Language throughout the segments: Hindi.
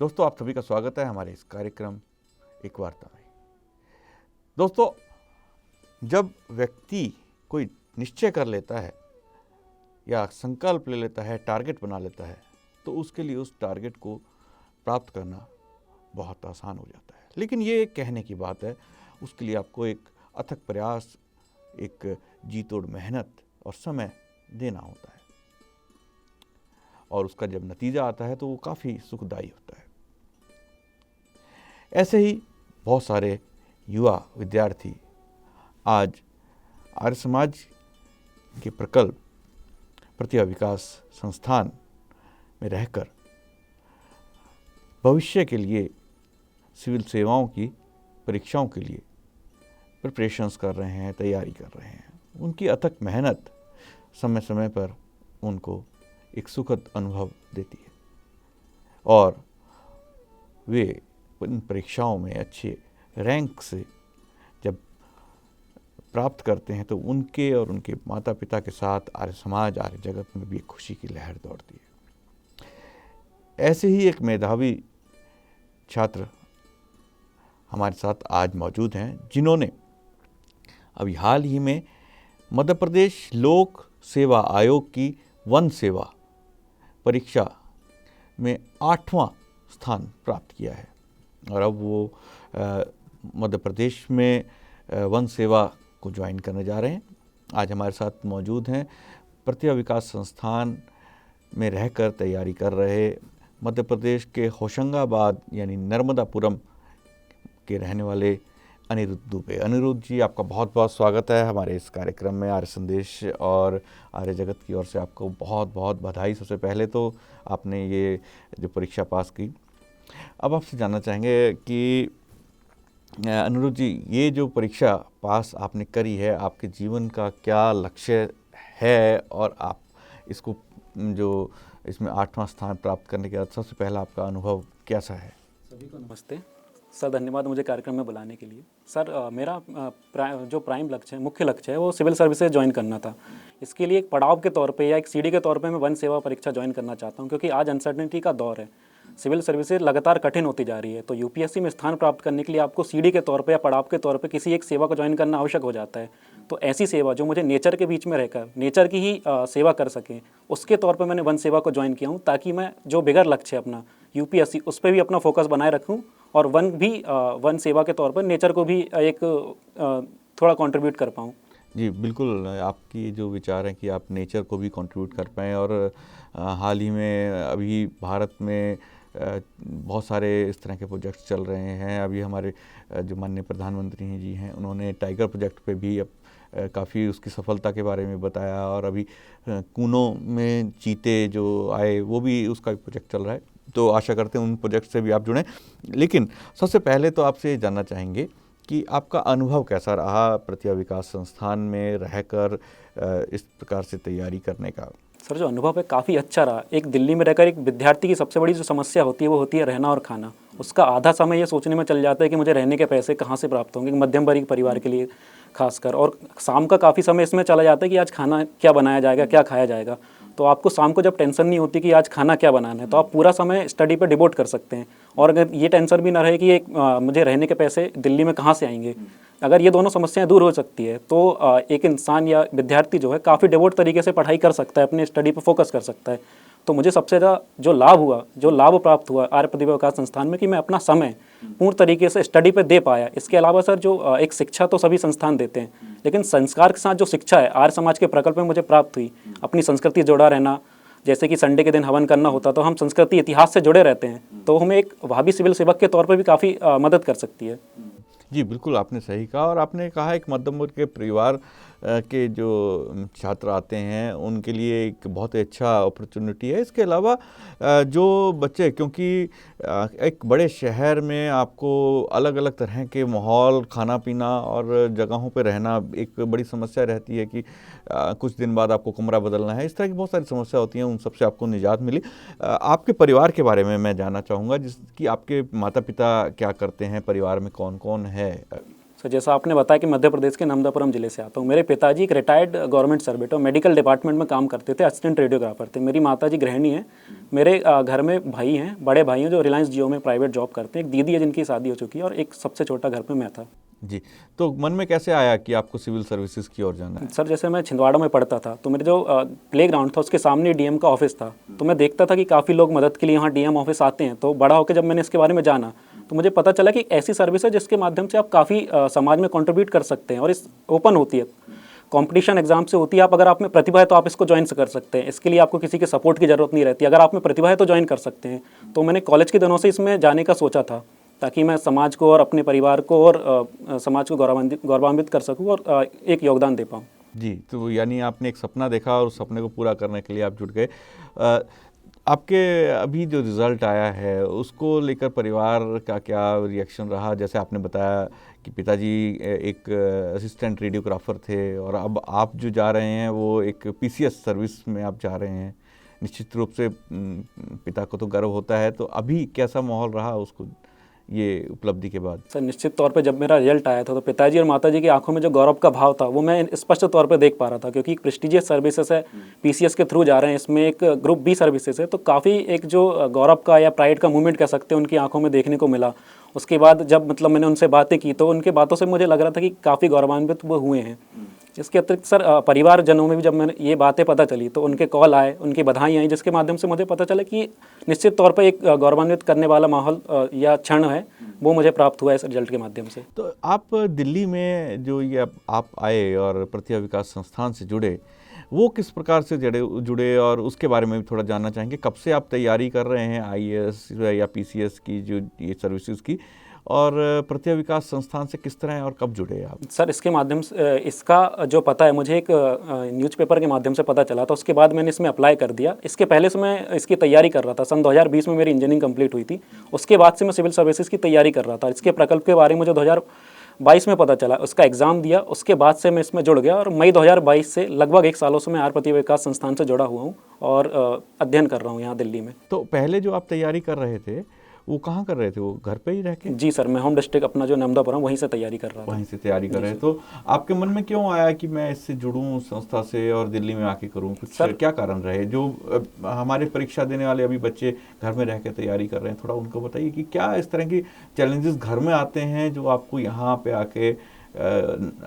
दोस्तों, आप सभी का स्वागत है हमारे इस कार्यक्रम एक वार्ता में। दोस्तों, जब व्यक्ति कोई निश्चय कर लेता है या संकल्प ले लेता है, टारगेट बना लेता है, तो उसके लिए उस टारगेट को प्राप्त करना बहुत आसान हो जाता है। लेकिन ये एक कहने की बात है, उसके लिए आपको एक अथक प्रयास, एक जी तोड़ मेहनत और समय देना होता है, और उसका जब नतीजा आता है तो वो काफ़ी सुखदायी होता है। ऐसे ही बहुत सारे युवा विद्यार्थी आज आर्य समाज के प्रकल्प प्रतिभा विकास संस्थान में रहकर भविष्य के लिए सिविल सेवाओं की परीक्षाओं के लिए प्रिपरेशंस कर रहे हैं, तैयारी कर रहे हैं। उनकी अथक मेहनत समय समय पर उनको एक सुखद अनुभव देती है, और वे इन परीक्षाओं में अच्छे रैंक से जब प्राप्त करते हैं तो उनके और उनके माता पिता के साथ आर्य समाज, आर्य जगत में भी एक खुशी की लहर दौड़ती है। ऐसे ही एक मेधावी छात्र हमारे साथ आज मौजूद हैं, जिन्होंने अभी हाल ही में मध्य प्रदेश लोक सेवा आयोग की वन सेवा परीक्षा में 8वां स्थान प्राप्त किया है, और अब वो मध्य प्रदेश में वन सेवा को ज्वाइन करने जा रहे हैं। आज हमारे साथ मौजूद हैं प्रतिभा विकास संस्थान में रहकर तैयारी कर रहे मध्य प्रदेश के होशंगाबाद यानी नर्मदापुरम के रहने वाले अनिरुद्ध दुबे। अनिरुद्ध जी, आपका बहुत बहुत स्वागत है हमारे इस कार्यक्रम में। आर्य संदेश और आर्य जगत की ओर से आपको बहुत बहुत बधाई। सबसे पहले तो आपने ये जो परीक्षा पास की, अब आपसे जानना चाहेंगे कि अनिरुद्ध जी, ये जो परीक्षा पास आपने करी है, आपके जीवन का क्या लक्ष्य है, और आप इसको जो इसमें 8वां स्थान प्राप्त करने के बाद सबसे पहला आपका अनुभव कैसा है? सभी को नमस्ते सर, धन्यवाद मुझे कार्यक्रम में बुलाने के लिए। सर, मेरा जो प्राइम लक्ष्य है, मुख्य लक्ष्य है, वो सिविल सर्विसेज ज्वाइन करना था। इसके लिए एक पड़ाव के तौर पे या एक सीढ़ी के तौर पे मैं वन सेवा परीक्षा ज्वाइन करना चाहता हूँ, क्योंकि आज अनसर्टेनिटी का दौर है। सिविल सर्विसेज लगातार कठिन होती जा रही है, तो यूपीएससी में स्थान प्राप्त करने के लिए आपको सीढ़ी के तौर पे या पड़ाव के तौर पे किसी एक सेवा को ज्वाइन करना आवश्यक हो जाता है। तो ऐसी सेवा जो मुझे नेचर के बीच में रहकर नेचर की ही सेवा कर सके, उसके तौर पे मैंने वन सेवा को ज्वाइन किया हूँ, ताकि मैं जो बिगर लक्ष्य है अपना यूपीएससी, उस पर भी अपना फोकस बनाए रखूँ, और वन सेवा के तौर पर नेचर को भी एक थोड़ा कंट्रीब्यूट कर पाऊँ। जी बिल्कुल, आपकी जो विचार है कि आप नेचर को भी कंट्रीब्यूट कर पाएँ, और हाल ही में अभी भारत में बहुत सारे इस तरह के प्रोजेक्ट्स चल रहे हैं। अभी हमारे जो माननीय प्रधानमंत्री हैं जी हैं, उन्होंने टाइगर प्रोजेक्ट पे भी अब काफ़ी उसकी सफलता के बारे में बताया, और अभी कूनो में चीते जो आए, वो भी उसका प्रोजेक्ट चल रहा है। तो आशा करते हैं उन प्रोजेक्ट से भी आप जुड़ें। लेकिन सबसे पहले तो आपसे जानना चाहेंगे कि आपका अनुभव कैसा रहा प्रतिभा विकास संस्थान में रहकर इस प्रकार से तैयारी करने का? सर, जो अनुभव है काफ़ी अच्छा रहा। एक दिल्ली में रहकर एक विद्यार्थी की सबसे बड़ी जो समस्या होती है वो होती है रहना और खाना। उसका आधा समय ये सोचने में चल जाता है कि मुझे रहने के पैसे कहाँ से प्राप्त होंगे, मध्यम वर्ग परिवार के लिए खासकर, और शाम का काफ़ी समय इसमें चला जाता है कि आज खाना क्या बनाया जाएगा, क्या खाया जाएगा। तो आपको शाम को जब टेंशन नहीं होती कि आज खाना क्या बनाना है, तो आप पूरा समय स्टडी पर डिवोट कर सकते हैं। और अगर ये टेंशन भी ना रहे कि मुझे रहने के पैसे दिल्ली में कहाँ से आएंगे, अगर ये दोनों समस्याएं दूर हो सकती है, तो एक इंसान या विद्यार्थी जो है काफ़ी डिवोट तरीके से पढ़ाई कर सकता है, अपने स्टडी पर फोकस कर सकता है। तो मुझे सबसे ज़्यादा जो लाभ प्राप्त हुआ आर्य प्रतिभा विकास संस्थान में, कि मैं अपना समय पूर्ण तरीके से स्टडी पे दे पाया। इसके अलावा सर, जो एक शिक्षा तो सभी संस्थान देते हैं, लेकिन संस्कार के साथ जो शिक्षा है आर्य समाज के प्रकल्प में मुझे प्राप्त हुई, अपनी संस्कृति जुड़ा रहना। जैसे कि संडे के दिन हवन करना होता, तो हम संस्कृति इतिहास से जुड़े रहते हैं, तो हमें एक भावी सिविल सेवक के तौर पर भी काफ़ी मदद कर सकती है। जी बिल्कुल, आपने सही कहा, और आपने कहा एक मध्यम वर्ग के परिवार के जो छात्र आते हैं उनके लिए एक बहुत ही अच्छा अपॉर्चुनिटी है। इसके अलावा जो बच्चे, क्योंकि एक बड़े शहर में आपको अलग अलग तरह के माहौल, खाना पीना और जगहों पे रहना एक बड़ी समस्या रहती है कि कुछ दिन बाद आपको कमरा बदलना है, इस तरह की बहुत सारी समस्या होती हैं। उन सबसे आपको निजात मिली। आपके परिवार के बारे में मैं जानना चाहूँगा, जिसकी आपके माता पिता क्या करते हैं, परिवार में कौन कौन है? सर जैसा आपने बताया कि मध्य प्रदेश के नर्मदापुरम जिले से आता हूँ। मेरे पिताजी एक रिटायर्ड गवर्नमेंट सर्वेंट और मेडिकल डिपार्टमेंट में काम करते थे, असिस्टेंट रेडियोग्राफर थे। मेरी माताजी गृहिणी हैं। मेरे घर में भाई हैं, बड़े भाई हैं जो रिलायंस जियो में प्राइवेट जॉब करते हैं। एक दीदी है जिनकी शादी हो चुकी है और एक सबसे छोटा घर पे मैं था। जी, तो मन में कैसे आया कि आपको सिविल सर्विसेज की ओर जाना है? सर जैसे मैं छिंदवाड़ा में पढ़ता था तो मेरे जो प्ले ग्राउंड था उसके सामने डीएम का ऑफिस था, तो मैं देखता था कि काफ़ी लोग मदद के लिए यहाँ डीएम ऑफिस आते हैं। तो बड़ा होकर जब मैंने इसके बारे में जाना तो मुझे पता चला कि एक ऐसी सर्विस है जिसके माध्यम से आप काफ़ी समाज में कंट्रीब्यूट कर सकते हैं और इस ओपन होती है, कंपटीशन एग्जाम से होती है। आप अगर आप में प्रतिभा है तो आप इसको ज्वाइन कर सकते हैं, इसके लिए आपको किसी के सपोर्ट की ज़रूरत नहीं रहती। अगर आप में प्रतिभा है तो ज्वाइन कर सकते हैं। तो मैंने कॉलेज के दिनों से इसमें जाने का सोचा था ताकि मैं समाज को और अपने परिवार को और समाज को गौरवान्वित कर सकूं और एक योगदान दे पाऊं। जी, तो यानी आपने एक सपना देखा और उस सपने को पूरा करने के लिए आप जुट गए। आपके अभी जो रिज़ल्ट आया है उसको लेकर परिवार का क्या रिएक्शन रहा? जैसे आपने बताया कि पिताजी एक असिस्टेंट रेडियोग्राफर थे और अब आप जो जा रहे हैं वो एक पीसीएस सर्विस में आप जा रहे हैं। निश्चित रूप से पिता को तो गर्व होता है, तो अभी कैसा माहौल रहा उसको ये उपलब्धि के बाद? सर निश्चित तौर पे जब मेरा रिजल्ट आया था तो पिताजी और माताजी की आंखों में जो गौरव का भाव था वो मैं स्पष्ट तौर पे देख पा रहा था, क्योंकि प्रेस्टिजियस सर्विसेज है, पीसीएस के थ्रू जा रहे हैं, इसमें एक ग्रुप बी सर्विसेज है, तो काफ़ी एक जो गौरव का या प्राइड का मूवमेंट कह सकते हैं उनकी आंखों में देखने को मिला। उसके बाद जब मतलब मैंने उनसे बातें की तो उनके बातों से मुझे लग रहा था कि काफ़ी गौरवान्वित वो हुए हैं। इसके अतिरिक्त सर परिवारजनों में भी जब मैंने ये बातें पता चली तो उनके कॉल आए, उनकी बधाई आई, जिसके माध्यम से मुझे पता चला कि निश्चित तौर पर एक गौरवान्वित करने वाला माहौल या क्षण है वो मुझे प्राप्त हुआ है इस रिजल्ट के माध्यम से। तो आप दिल्ली में जो ये आप आए और प्रतिभा विकास संस्थान से जुड़े, वो किस प्रकार से जुड़े और उसके बारे में भी थोड़ा जानना चाहेंगे। कब से आप तैयारी कर रहे हैं आईएएस या पीसीएस की जो ये सर्विसेज की, और प्रतिभा विकास संस्थान से किस तरह और कब जुड़े आप? सर इसके माध्यम से इसका जो पता है मुझे एक न्यूज़पेपर के माध्यम से पता चला था, उसके बाद मैंने इसमें अप्लाई कर दिया। इसके पहले से मैं इसकी तैयारी कर रहा था। सन 2020 में मेरी इंजीनियरिंग कंप्लीट हुई थी, उसके बाद से मैं सिविल सर्विसेज की तैयारी कर रहा था। इसके प्रकल्प के बारे में मुझे 2022 में पता चला, उसका एग्ज़ाम दिया, उसके बाद से मैं इसमें जुड़ गया और मई 2022 से लगभग 1 सालों से मैं आर प्रतिभा विकास संस्थान से जुड़ा हुआ हूँ और अध्ययन कर रहा हूँ यहाँ दिल्ली में। तो पहले जो आप तैयारी कर रहे थे वो कहाँ कर रहे थे? वो घर पे ही रह के? जी सर, मैं होम डिस्ट्रिक्ट अपना जो नर्मदापुरम वहीं से तैयारी कर रहा था। वहीं से तैयारी कर रहे हैं। तो आपके मन में क्यों आया कि मैं इससे जुड़ूं संस्था से और दिल्ली में आके करूं? कुछ सर क्या कारण रहे? जो हमारे परीक्षा देने वाले अभी बच्चे घर में रह के तैयारी कर रहे हैं, थोड़ा उनको बताइए कि क्या इस तरह की चैलेंजेस घर में आते हैं जो आपको यहाँ पे आके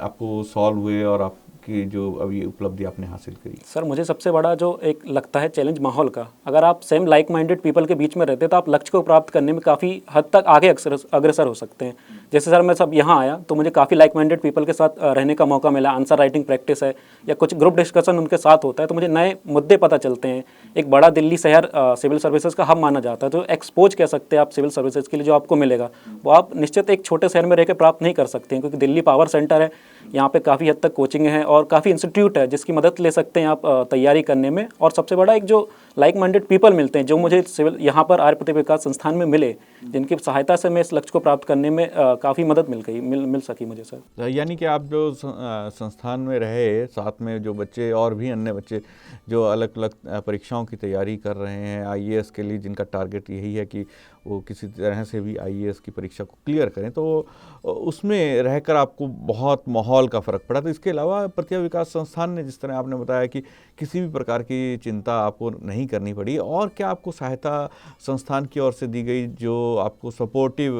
आपको सॉल्व हुए और आप कि जो अभी उपलब्धि आपने हासिल करी? सर मुझे सबसे बड़ा जो एक लगता है चैलेंज माहौल का। अगर आप सेम लाइक माइंडेड पीपल के बीच में रहते तो आप लक्ष्य को प्राप्त करने में काफ़ी हद तक आगे अग्रसर हो सकते हैं। जैसे सर मैं सब यहाँ आया तो मुझे काफ़ी लाइक माइंडेड पीपल के साथ रहने का मौका मिला। आंसर राइटिंग प्रैक्टिस है या कुछ ग्रुप डिस्कशन उनके साथ होता है तो मुझे नए मुद्दे पता चलते हैं। एक बड़ा दिल्ली शहर सिविल सर्विसेज का हब माना जाता है, तो एक्सपोज कह सकते हैं आप सिविल सर्विसेज के लिए जो आपको मिलेगा वो आप निश्चित एक छोटे शहर में रह के प्राप्त नहीं कर सकते हैं, क्योंकि दिल्ली पावर सेंटर है, यहाँ पे काफ़ी हद तक कोचिंग है और काफ़ी इंस्टीट्यूट है जिसकी मदद ले सकते हैं आप तैयारी करने में। और सबसे बड़ा एक जो लाइक माइंडेड पीपल मिलते हैं जो मुझे सिविल यहाँ पर आर्य प्रतिभा विकास संस्थान में मिले, जिनकी सहायता से मैं इस लक्ष्य को प्राप्त करने में काफ़ी मदद मिल सकी मुझे सर। यानी कि आप जो संस्थान में रहे, साथ में जो बच्चे और भी अन्य बच्चे जो अलग अलग परीक्षाओं की तैयारी कर रहे हैं आईएएस के लिए, जिनका टारगेट यही है कि वो किसी तरह से भी आईएएस की परीक्षा को क्लियर करें, तो उसमें रहकर आपको बहुत माहौल का फ़र्क पड़ा। तो इसके अलावा प्रतिभा विकास संस्थान ने, जिस तरह आपने बताया कि किसी भी प्रकार की चिंता आपको नहीं करनी पड़ी, और क्या आपको सहायता संस्थान की ओर से दी गई जो आपको सपोर्टिव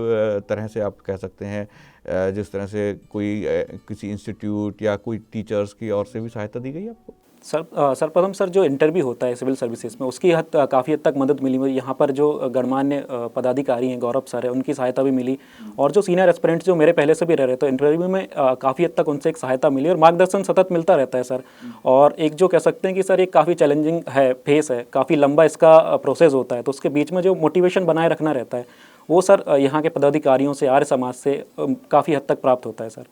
तरह से आप कह सकते हैं, जिस तरह से कोई किसी इंस्टीट्यूट या कोई टीचर्स की ओर से भी सहायता दी गई आपको? सर्वप्रथम सर जो इंटरव्यू होता है सिविल सर्विसेज में उसकी काफ़ी हद तक मदद मिली मुझे। यहाँ पर जो गणमान्य पदाधिकारी हैं, गौरव सर है, उनकी सहायता भी मिली, और जो सीनियर एस्पिरेंट्स जो मेरे पहले से भी रह रहे तो इंटरव्यू में काफ़ी हद तक उनसे एक सहायता मिली और मार्गदर्शन सतत मिलता रहता है सर। और एक जो कह सकते हैं कि सर एक काफ़ी चैलेंजिंग है, फेस है, काफ़ी लंबा इसका प्रोसेस होता है, तो उसके बीच में जो मोटिवेशन बनाए रखना रहता है वो सर यहाँ के पदाधिकारियों से, आर्य समाज से काफ़ी हद तक प्राप्त होता है सर।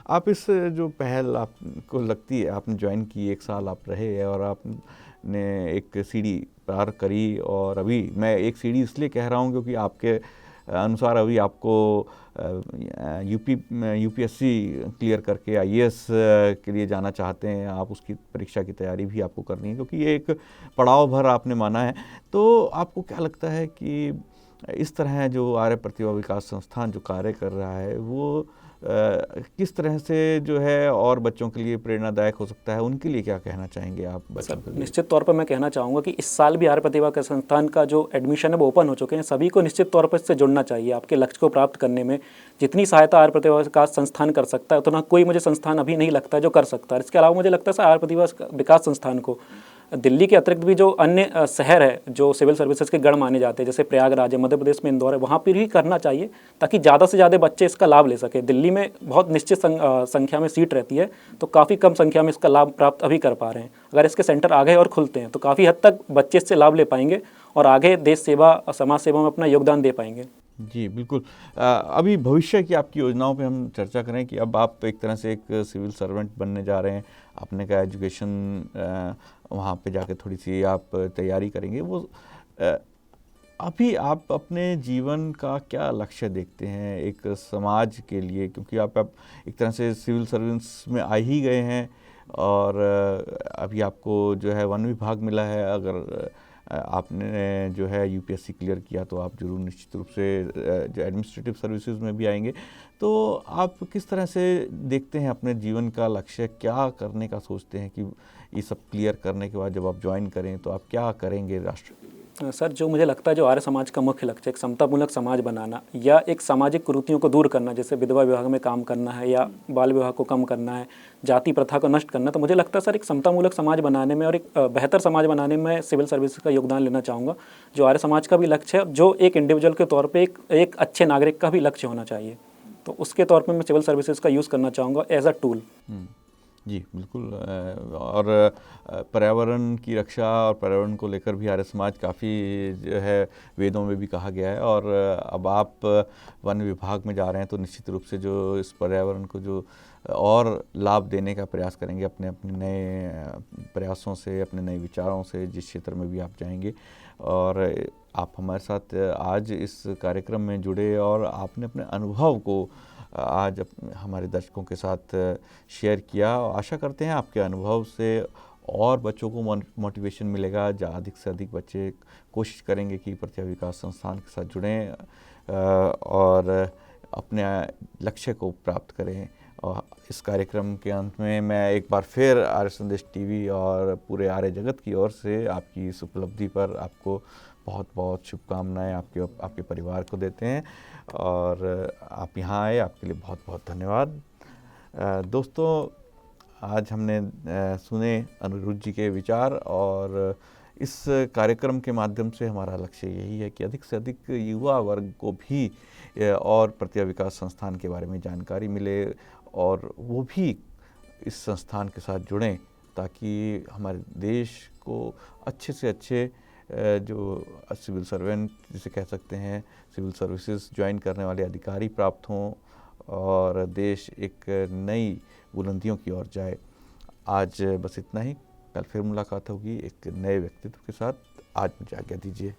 आप इस जो पहल आपको लगती है, आपने ज्वाइन की, 1 साल आप रहे और आपने एक सीढ़ी पार करी, और अभी मैं एक सीढ़ी इसलिए कह रहा हूँ क्योंकि आपके अनुसार अभी आपको यूपीएससी क्लियर करके आईएएस के लिए जाना चाहते हैं आप, उसकी परीक्षा की तैयारी भी आपको करनी है क्योंकि ये एक पड़ाव भर आपने माना है। तो आपको क्या लगता है कि इस तरह जो आर्य प्रतिभा विकास संस्थान जो कार्य कर रहा है वो किस तरह से जो है और बच्चों के लिए प्रेरणादायक हो सकता है, उनके लिए क्या कहना चाहेंगे आप बच्चों के लिए? निश्चित तौर पर मैं कहना चाहूँगा कि इस साल भी आर्य प्रतिभा के संस्थान का जो एडमिशन है वो ओपन हो चुके हैं। सभी को निश्चित तौर पर इससे जुड़ना चाहिए। आपके लक्ष्य को प्राप्त करने में जितनी सहायता आर्य प्रतिभा विकास संस्थान कर सकता है उतना कोई मुझे संस्थान अभी नहीं लगता है जो कर सकता है। इसके अलावा मुझे लगता है सर आर्य प्रतिभा विकास संस्थान को दिल्ली के अतिरिक्त भी जो अन्य शहर है जो सिविल सर्विसेज के गढ़ माने जाते हैं, जैसे प्रयागराज है, मध्य प्रदेश में इंदौर है, वहाँ पर भी करना चाहिए ताकि ज़्यादा से ज़्यादा बच्चे इसका लाभ ले सके। दिल्ली में बहुत निश्चित संख्या में सीट रहती है तो काफ़ी कम संख्या में इसका लाभ प्राप्त अभी कर पा रहे हैं। अगर इसके सेंटर आगे और खुलते हैं तो काफ़ी हद तक बच्चे इससे लाभ ले पाएंगे और आगे देश सेवा और समाज सेवा में अपना योगदान दे पाएंगे। जी बिल्कुल। अभी भविष्य की आपकी योजनाओं पे हम चर्चा करें कि अब आप एक तरह से एक सिविल सर्वेंट बनने जा रहे हैं। आपने कहा एजुकेशन वहाँ पे जाके थोड़ी सी आप तैयारी करेंगे। वो अभी आप अपने जीवन का क्या लक्ष्य देखते हैं एक समाज के लिए, क्योंकि आप एक तरह से सिविल सर्विस में आ ही गए हैं और अभी आपको जो है वन विभाग मिला है। अगर आपने जो है यूपीएससी क्लियर किया तो आप जरूर निश्चित रूप से जो एडमिनिस्ट्रेटिव सर्विसेज में भी आएंगे। तो आप किस तरह से देखते हैं अपने जीवन का लक्ष्य, क्या करने का सोचते हैं कि ये सब क्लियर करने के बाद जब आप ज्वाइन करें तो आप क्या करेंगे राष्ट्र? सर जो मुझे लगता है जो आर्य समाज का मुख्य लक्ष्य एक समतामूलक समाज बनाना या एक सामाजिक कुरीतियों को दूर करना, जैसे विधवा विवाह में काम करना है या बाल विवाह को कम करना है, जाति प्रथा को नष्ट करना, तो मुझे लगता है सर एक समतामूलक समाज बनाने में और एक बेहतर समाज बनाने में सिविल सर्विस का योगदान लेना चाहूँगा। जो आर्य समाज का भी लक्ष्य है, जो एक इंडिविजुअल के तौर पर एक अच्छे नागरिक का भी लक्ष्य होना चाहिए, तो उसके तौर पर मैं सिविल सर्विसेज का यूज़ करना चाहूँगा एज अ टूल। जी बिल्कुल। और पर्यावरण की रक्षा और पर्यावरण को लेकर भी आर्य समाज काफ़ी जो है वेदों में भी कहा गया है। और अब आप वन विभाग में जा रहे हैं तो निश्चित रूप से जो इस पर्यावरण को जो और लाभ देने का प्रयास करेंगे अपने अपने नए प्रयासों से, अपने नए विचारों से, जिस क्षेत्र में भी आप जाएंगे। और आप हमारे साथ आज इस कार्यक्रम में जुड़े और आपने अपने अनुभव को आज हमारे दर्शकों के साथ शेयर किया। आशा करते हैं आपके अनुभव से और बच्चों को मोटिवेशन मिलेगा। अधिक से अधिक बच्चे कोशिश करेंगे कि प्रतिभा विकास संस्थान के साथ जुड़ें और अपने लक्ष्य को प्राप्त करें। और इस कार्यक्रम के अंत में मैं एक बार फिर आर्य संदेश टीवी और पूरे आर्य जगत की ओर से आपकी इस उपलब्धि पर आपको बहुत बहुत शुभकामनाएं आपके परिवार को देते हैं। और आप यहाँ आए, आपके लिए बहुत बहुत धन्यवाद। दोस्तों, आज हमने सुने अनिरुद्ध जी के विचार और इस कार्यक्रम के माध्यम से हमारा लक्ष्य यही है कि अधिक से अधिक युवा वर्ग को भी और प्रतिभा विकास संस्थान के बारे में जानकारी मिले और वो भी इस संस्थान के साथ जुड़ें, ताकि हमारे देश को अच्छे से अच्छे जो सिविल सर्वेंट जिसे कह सकते हैं, सिविल सर्विसेज ज्वाइन करने वाले अधिकारी प्राप्त हों और देश एक नई बुलंदियों की ओर जाए। आज बस इतना ही। कल फिर मुलाकात होगी एक नए व्यक्तित्व के साथ। आज मुझे आज्ञा दीजिए।